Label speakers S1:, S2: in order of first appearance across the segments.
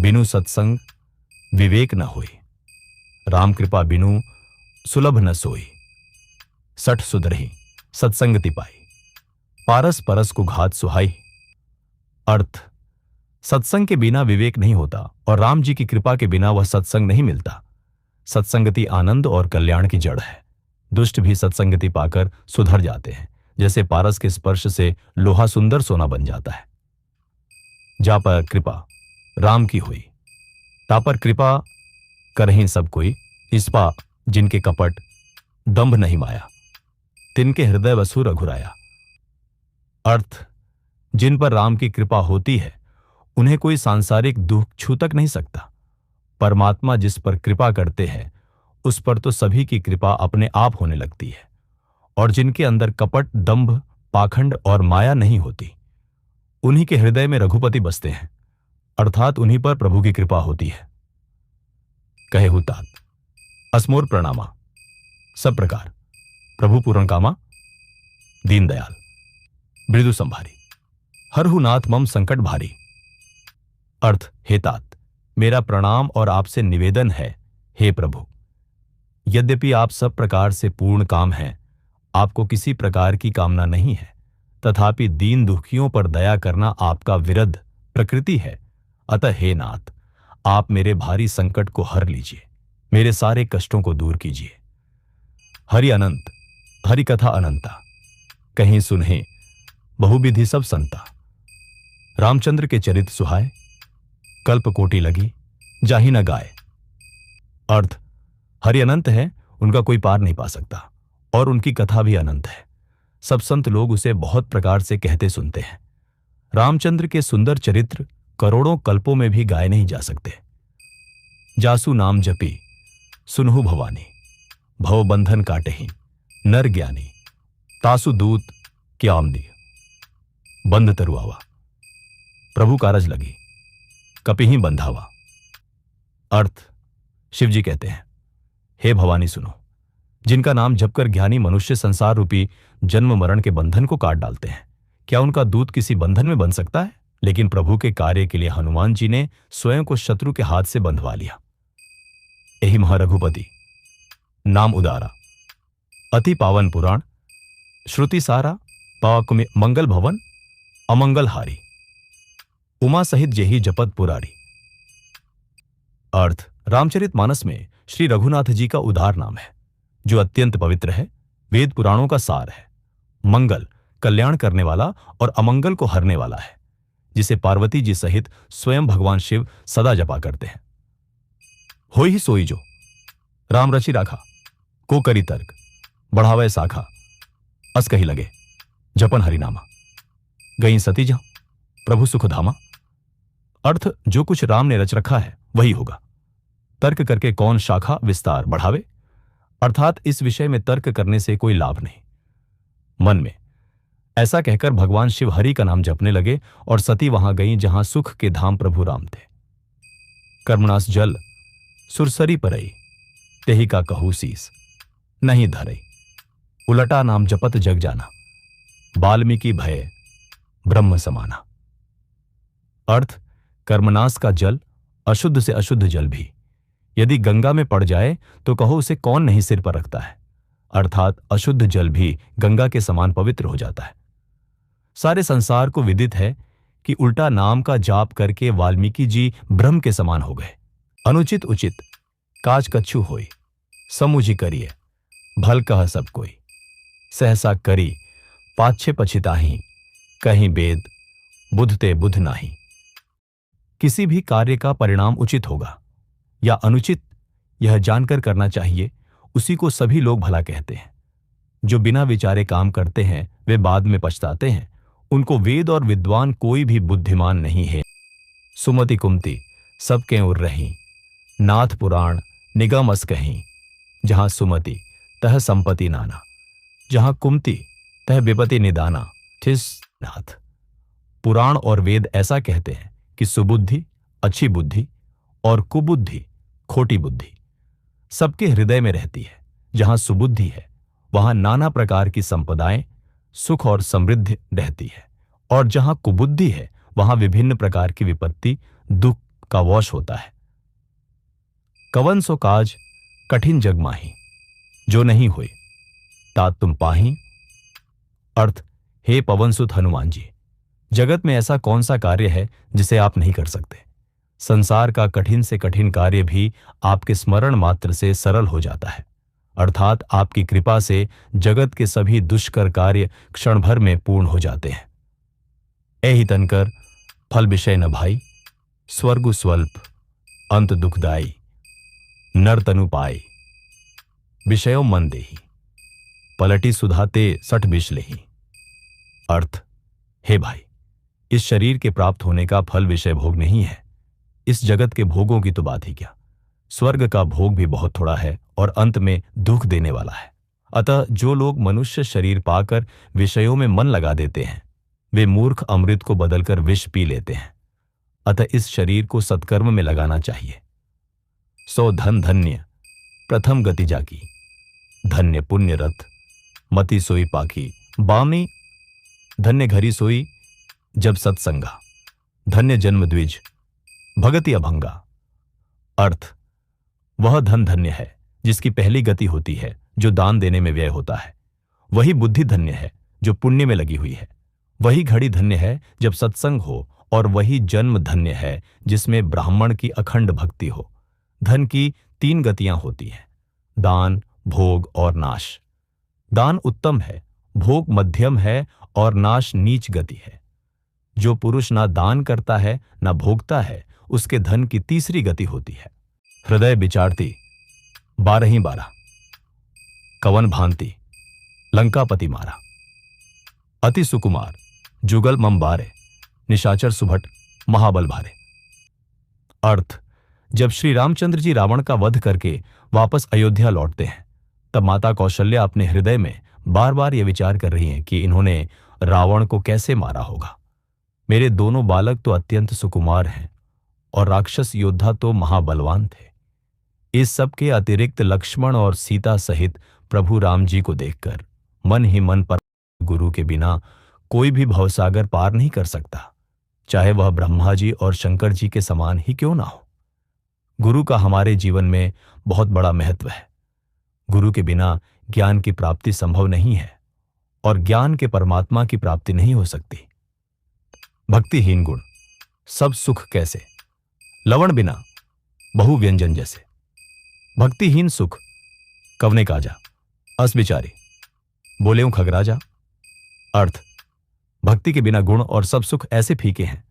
S1: बिनु सत्संग विवेक न होई, राम कृपा बिनु सुलभ न सोई। सठ सुधरही सत्संगति पाई, पारस परस को घात सुहाई। अर्थ, सत्संग के बिना विवेक नहीं होता और राम जी की कृपा के बिना वह सत्संग नहीं मिलता। सत्संगति आनंद और कल्याण की जड़ है। दुष्ट भी सत्संगति पाकर सुधर जाते हैं, जैसे पारस के स्पर्श से लोहा सुंदर सोना बन जाता है। जा पर कृपा राम की हुई, ता पर कृपा करहीं सब कोई। इस पा जिनके कपट दंभ नहीं माया, तिनके हृदय वसु रघुराया। अर्थ, जिन पर राम की कृपा होती है उन्हें कोई सांसारिक दुख छू तक नहीं सकता। परमात्मा जिस पर कृपा करते हैं उस पर तो सभी की कृपा अपने आप होने लगती है। और जिनके अंदर कपट दंभ पाखंड और माया नहीं होती, उन्हीं के हृदय में रघुपति बसते हैं, अर्थात उन्हीं पर प्रभु की कृपा होती है। कहे हुतात असमोर प्रणामा, सब प्रकार प्रभु पूर्ण कामा, दीनदयाल मृदु संभारी, हरहु नाथ मम संकट भारी। अर्थ, हे तात, मेरा प्रणाम और आपसे निवेदन है, हे प्रभु, यद्यपि आप सब प्रकार से पूर्ण काम हैं, आपको किसी प्रकार की कामना नहीं है, तथापि दीन दुखियों पर दया करना आपका विरध प्रकृति है। अतः हे नाथ, आप मेरे भारी संकट को हर लीजिए, मेरे सारे कष्टों को दूर कीजिए। हरि अनंत, हरि कथा अनंता, कहीं सुनहे बहुविधि सब संता। रामचंद्र के चरित्र सुहाए, कल्प कोटि लगी जाहि न गाए। अर्थ, हरि अनंत है, उनका कोई पार नहीं पा सकता, और उनकी कथा भी अनंत है। सब संत लोग उसे बहुत प्रकार से कहते सुनते हैं। रामचंद्र के सुंदर चरित्र करोड़ों कल्पों में भी गाए नहीं जा सकते। जासु नाम जपी सुनहु भवानी, भव बंधन काटहि नर ज्ञानी। तासु दूत क्या आमदी, बंध तरुआवा, प्रभु कारज लगी कपिहि बंधावा। अर्थ, शिवजी कहते हैं, हे भवानी सुनो, जिनका नाम जपकर ज्ञानी मनुष्य संसार रूपी जन्म मरण के बंधन को काट डालते हैं, क्या उनका दूत किसी बंधन में बन सकता है? लेकिन प्रभु के कार्य के लिए हनुमान जी ने स्वयं को शत्रु के हाथ से बंधवा लिया। यही महारघुपति नाम उदारा, अति पावन पुराण, श्रुति सारा, पावक में मंगल भवन अमंगल हारी। उमा सहित जेहि जपत पुरारी। अर्थ, रामचरितमानस में श्री रघुनाथ जी का उदार नाम है, जो अत्यंत पवित्र है, वेद पुराणों का सार है, मंगल कल्याण करने वाला और अमंगल को हरने वाला है, जिसे पार्वती जी सहित स्वयं भगवान शिव सदा जपा करते हैं। होई ही सोई जो राम रचि राखा, को करी तर्क बढ़ावे साखा। अस कही लगे जपन हरिनामा, गई सती जा प्रभु सुख धामा। अर्थ, जो कुछ राम ने रच रखा है वही होगा, तर्क करके कौन शाखा विस्तार बढ़ावे। अर्थात इस विषय में तर्क करने से कोई लाभ नहीं। मन में ऐसा कहकर भगवान शिव हरि का नाम जपने लगे और सती वहां गई जहां सुख के धाम प्रभु राम थे। कर्मणास जल सुरसरी परई, तेही का कहू सीस नहीं धरई। उलटा नाम जपत जग जाना, वाल्मीकि भय ब्रह्म समाना। अर्थ, कर्मनाश का जल अशुद्ध से अशुद्ध जल भी यदि गंगा में पड़ जाए तो कहो उसे कौन नहीं सिर पर रखता है। अर्थात अशुद्ध जल भी गंगा के समान पवित्र हो जाता है। सारे संसार को विदित है कि उल्टा नाम का जाप करके वाल्मीकि जी ब्रह्म के समान हो गए। अनुचित उचित काज कच्छू होई, समुझी करिए भल कह सब कोई। सहसा करी पाछे पछिताही, कहीं वेद बुध ते बुध नाही। किसी भी कार्य का परिणाम उचित होगा या अनुचित, यह जानकर करना चाहिए, उसी को सभी लोग भला कहते हैं। जो बिना विचारे काम करते हैं वे बाद में पछताते हैं, उनको वेद और विद्वान कोई भी बुद्धिमान नहीं है। सुमति कुमति सबके उर रही, नाथ पुराण निगम अस कहीं। जहां सुमति तह संपत्ति नाना, जहां कुमति तह विपत्ति निदाना। ठिस नाथ। पुराण और वेद ऐसा कहते हैं कि सुबुद्धि अच्छी बुद्धि और कुबुद्धि खोटी बुद्धि सबके हृदय में रहती है। जहां सुबुद्धि है वहां नाना प्रकार की संपदाएं सुख और समृद्धि रहती है, और जहां कुबुद्धि है वहां विभिन्न प्रकार की विपत्ति दुख का वश होता है। कवन सो काज कठिन जग माही, जो नहीं हुए तात तुम पाही। अर्थ, हे पवनसुत हनुमान जी, जगत में ऐसा कौन सा कार्य है जिसे आप नहीं कर सकते। संसार का कठिन से कठिन कार्य भी आपके स्मरण मात्र से सरल हो जाता है। अर्थात आपकी कृपा से जगत के सभी दुष्कर कार्य क्षण भर में पूर्ण हो जाते हैं। एहि तनकर फल विषय न भाई, स्वर्गु स्वल्प अंत दुखदाई। नर तनु पाए विषयों मन देही, पलटी सुधाते सठ विष लेही। अर्थ, हे भाई, इस शरीर के प्राप्त होने का फल विषय भोग नहीं है। इस जगत के भोगों की तो बात ही क्या, स्वर्ग का भोग भी बहुत थोड़ा है और अंत में दुख देने वाला है। अतः जो लोग मनुष्य शरीर पाकर विषयों में मन लगा देते हैं, वे मूर्ख अमृत को बदलकर विष पी लेते हैं। अतः इस शरीर को सत्कर्म में लगाना चाहिए। सो धन धन्य प्रथम गति जाकी, धन्य पुण्य रथ मति सोई पाकी। बामी, धन्य घरी सोई जब सत्संगा, धन्य जन्म द्विज भगति अभंगा। अर्थ, वह धन धन्य है जिसकी पहली गति होती है, जो दान देने में व्यय होता है। वही बुद्धि धन्य है जो पुण्य में लगी हुई है। वही घड़ी धन्य है जब सत्संग हो, और वही जन्म धन्य है जिसमें ब्राह्मण की अखंड भक्ति हो। धन की 3 गतियां होती हैं, दान, भोग और नाश। दान उत्तम है, भोग मध्यम है और नाश नीच गति है। जो पुरुष ना दान करता है ना भोगता है, उसके धन की तीसरी गति होती है। हृदय विचारती 12 कवन भांति लंकापति मारा। अति सुकुमार जुगल मम बारे, निशाचर सुभट महाबल भारे। अर्थ, जब श्री रामचंद्र जी रावण का वध करके वापस अयोध्या लौटते हैं, तब माता कौशल्या अपने हृदय में बार बार यह विचार कर रही हैं कि इन्होंने रावण को कैसे मारा होगा। मेरे दोनों बालक तो अत्यंत सुकुमार हैं और राक्षस योद्धा तो महाबलवान थे। इस सब के अतिरिक्त लक्ष्मण और सीता सहित प्रभु राम जी को देखकर मन ही मन पर गुरु के बिना कोई भी भवसागर पार नहीं कर सकता, चाहे वह ब्रह्मा जी और शंकर जी के समान ही क्यों ना हो। गुरु का हमारे जीवन में बहुत बड़ा महत्व है। गुरु के बिना ज्ञान की प्राप्ति संभव नहीं है और ज्ञान के परमात्मा की प्राप्ति नहीं हो सकती। भक्तिहीन गुण सब सुख कैसे, लवण बिना बहु व्यंजन जैसे। भक्तिहीन सुख कवने काजा, अस बिचारे बोले खगराजा। अर्थ, भक्ति के बिना गुण और सब सुख ऐसे फीके हैं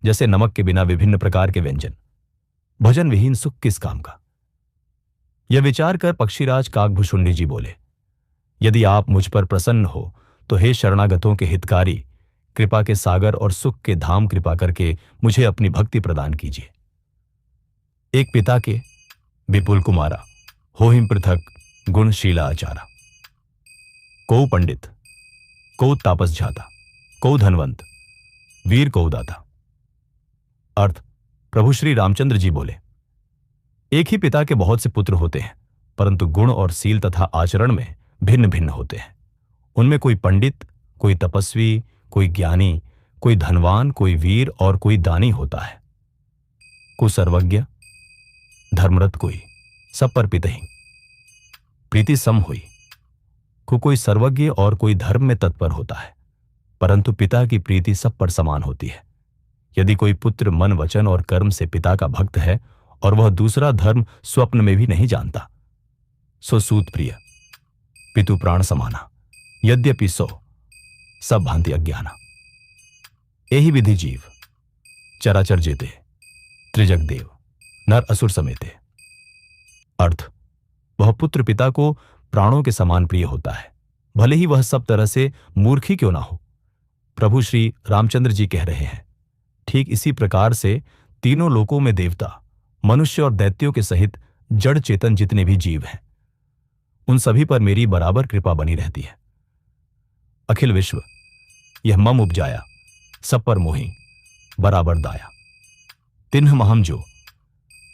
S1: जैसे नमक के बिना विभिन्न प्रकार के व्यंजन। भजन विहीन सुख किस काम का। यह विचार कर पक्षीराज काकभुषुंडी जी बोले, यदि आप मुझ पर प्रसन्न हो तो हे शरणागतों के हितकारी, कृपा के सागर और सुख के धाम कृपा करके मुझे अपनी भक्ति प्रदान कीजिए। एक पिता के विपुल कुमारा, होहिम पृथक गुणशीला आचारा। को पंडित, को तापस जाता, को धनवंत, वीर को दाता। अर्थ, प्रभु श्री रामचंद्र जी बोले, एक ही पिता के बहुत से पुत्र होते हैं, परंतु गुण और सील तथा आचरण में भिन्न भिन्न होते हैं। उनमें कोई पंडित, कोई तपस्वी, कोई ज्ञानी, कोई धनवान, कोई वीर और कोई दानी होता है। को सर्वज्ञ धर्मरत कोई, सब पर पितहि प्रीति सम हुई। को कोई सर्वज्ञ और कोई धर्म में तत्पर होता है, परंतु पिता की प्रीति सब पर समान होती है। यदि कोई पुत्र मन वचन और कर्म से पिता का भक्त है और वह दूसरा धर्म स्वप्न में भी नहीं जानता, सो सूत प्रिय पितु प्राण समाना, यद्यपि सो सब भांति अज्ञाना। यही विधि जीव चराचर जेते, त्रिजग देव नर असुर समेते। अर्थ, वह पुत्र पिता को प्राणों के समान प्रिय होता है, भले ही वह सब तरह से मूर्ख ही क्यों ना हो। प्रभु श्री रामचंद्र जी कह रहे हैं, ठीक इसी प्रकार से तीनों लोकों में देवता, मनुष्य और दैत्यों के सहित जड़ चेतन जितने भी जीव हैं, उन सभी पर मेरी बराबर कृपा बनी रहती है। अखिल विश्व यह मम उपजाया, सब पर मोही बराबर दाया। तिन्ह महम जो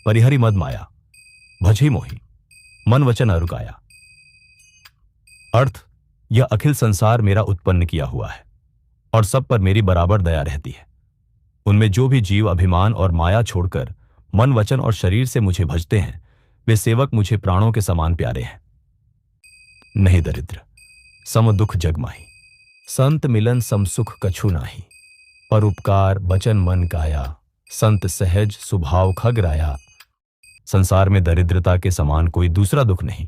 S1: परिहरि मद माया, भजही मोही मन वचन अरुकाया। अर्थ, यह अखिल संसार मेरा उत्पन्न किया हुआ है और सब पर मेरी बराबर दया रहती है। उनमें जो भी जीव अभिमान और माया छोड़कर मन वचन और शरीर से मुझे भजते हैं, वे सेवक मुझे प्राणों के समान प्यारे हैं। नहीं दरिद्र, सम दुख जग माही, संत मिलन सम सुख कछु नाही। पर उपकार बचन मन काया, संत सहज स्वभाव खग राया। संसार में दरिद्रता के समान कोई दूसरा दुख नहीं,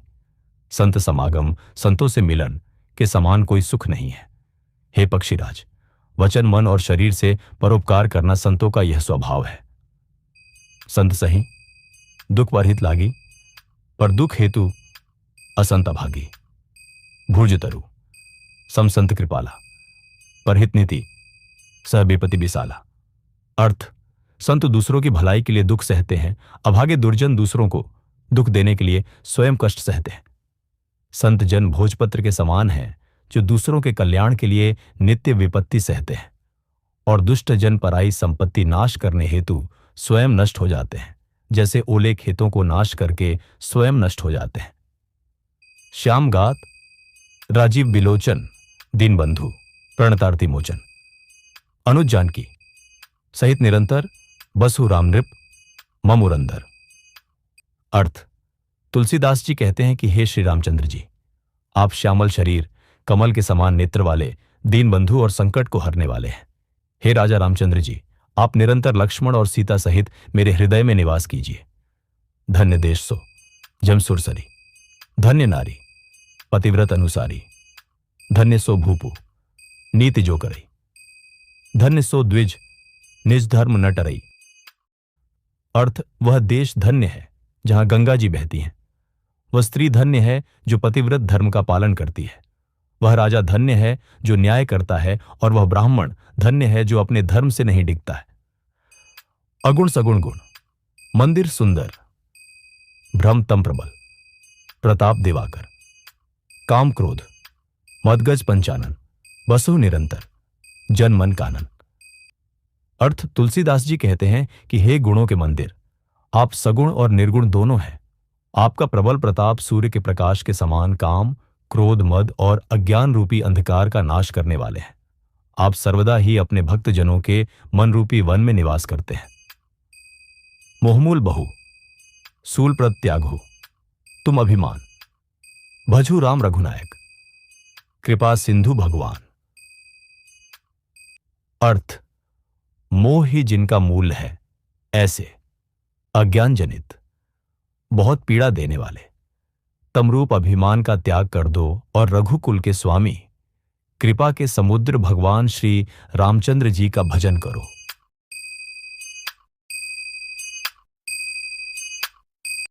S1: संत समागम, संतों से मिलन के समान कोई सुख नहीं है। हे पक्षीराज, वचन मन और शरीर से परोपकार करना संतों का यह स्वभाव है। संत सही दुख परहित लागी, पर दुख हेतु असंत अभागी। भुज तरु सम संत कृपाला, परहित नीति सह विपति विसाला। अर्थ, संत दूसरों की भलाई के लिए दुख सहते हैं, अभागे दुर्जन दूसरों को दुख देने के लिए स्वयं कष्ट सहते हैं। संत जन भोजपत्र के समान हैं, जो दूसरों के कल्याण के लिए नित्य विपत्ति सहते हैं, और दुष्ट जन पराई संपत्ति नाश करने हेतु स्वयं नष्ट हो जाते हैं, जैसे ओले खेतों को नाश करके स्वयं नष्ट हो जाते हैं। श्याम गात राजीव बिलोचन दीनबंधु प्रणतार्ति मोचन। अनुज जानकी सहित निरंतर बसु राम नृप ममुरंदर। अर्थ, तुलसीदास जी कहते हैं कि हे श्री रामचंद्र जी, आप श्यामल शरीर, कमल के समान नेत्र वाले, दीनबंधु और संकट को हरने वाले हैं। हे राजा रामचंद्र जी, आप निरंतर लक्ष्मण और सीता सहित मेरे हृदय में निवास कीजिए। धन्य देश सो जमसुरसरी, धन्य नारी पतिव्रत अनुसारी, धन्य सो भूपु नीति जो करई, धन्य सो द्विज निज धर्म न टरई। अर्थ, वह देश धन्य है जहां गंगा जी बहती हैं, वह स्त्री धन्य है जो पतिव्रत धर्म का पालन करती है, वह राजा धन्य है जो न्याय करता है, और वह ब्राह्मण धन्य है जो अपने धर्म से नहीं डिगता है। अगुण सगुण गुण, मंदिर सुंदर, भ्रम तम प्रबल, प्रताप दिवाकर, काम क्रोध मदगज पंचानन, बसु निरंतर, जन मन कानन। अर्थ, तुलसीदास जी कहते हैं कि हे गुणों के मंदिर, आप सगुण और निर्गुण दोनों हैं। आपका प्रबल प्रताप सूर्य के प्रकाश के समान काम, क्रोध, मद और अज्ञान रूपी अंधकार का नाश करने वाले हैं। आप सर्वदा ही अपने भक्त जनों के मन रूपी वन में निवास करते हैं। मोहमूल बहु सूल प्रत्यागु तुम अभिमान, भजू राम रघुनायक, कृपा सिंधु भगवान। अर्थ, मोह ही जिनका मूल है, ऐसे अज्ञान जनित, बहुत पीड़ा देने वाले तमरूप अभिमान का त्याग कर दो और रघुकुल के स्वामी, कृपा के समुद्र भगवान श्री रामचंद्र जी का भजन करो।